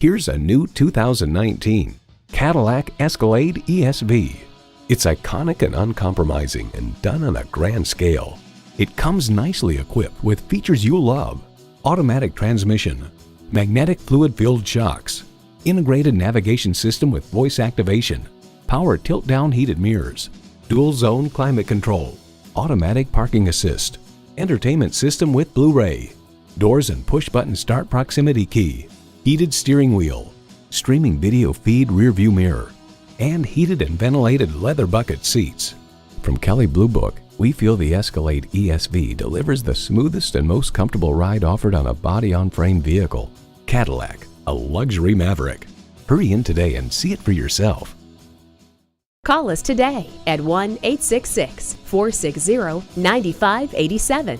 Here's a new 2019 Cadillac Escalade ESV. It's iconic and uncompromising and done on a grand scale. It comes nicely equipped with features you love: automatic transmission, magnetic fluid-filled shocks, integrated navigation system with voice activation, power tilt-down heated mirrors, dual-zone climate control, automatic parking assist, entertainment system with Blu-ray, doors and push-button start proximity key, heated steering wheel, streaming video feed rear-view mirror, and heated and ventilated leather bucket seats. From Kelley Blue Book, we feel the Escalade ESV delivers the smoothest and most comfortable ride offered on a body-on-frame vehicle. Cadillac, a luxury maverick. Hurry in today and see it for yourself. Call us today at 1-866-460-9587.